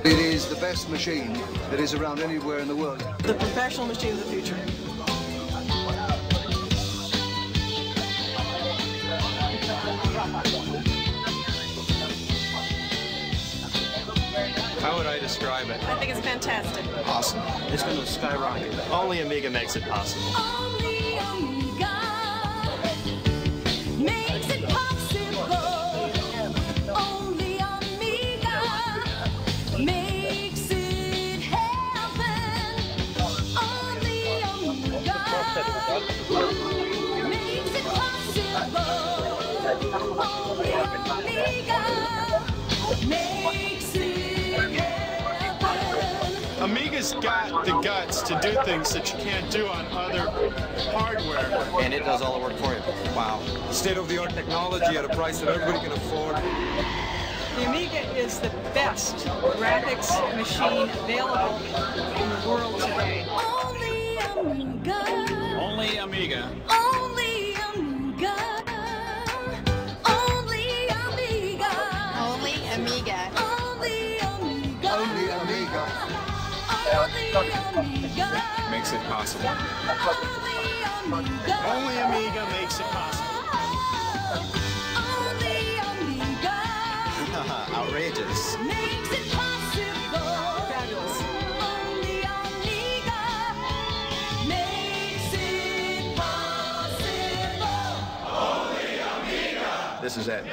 It is the best machine that is around anywhere in the world. The professional machine of the future. How would I describe it? I think it's fantastic. Awesome. It's going to skyrocket. Only Amiga makes it possible. Only Amiga makes it possible. Only Amiga makes it happen. Only Amiga makes it possible. Only Amiga makes it Amiga's got the guts to do things that you can't do on other hardware. And it does all the work for you. Wow. State-of-the-art technology at a price that everybody can afford. The Amiga is the best graphics machine available in the world today. Only Amiga. Only Amiga. Only Amiga. Only Amiga. Only Amiga. Only Amiga. Only Amiga. Only Amiga. Makes it possible. Only Amiga. Only Amiga makes it possible. Only Amiga Outrageous. makes it possible. Fabulous. Only Amiga makes it possible. This is it.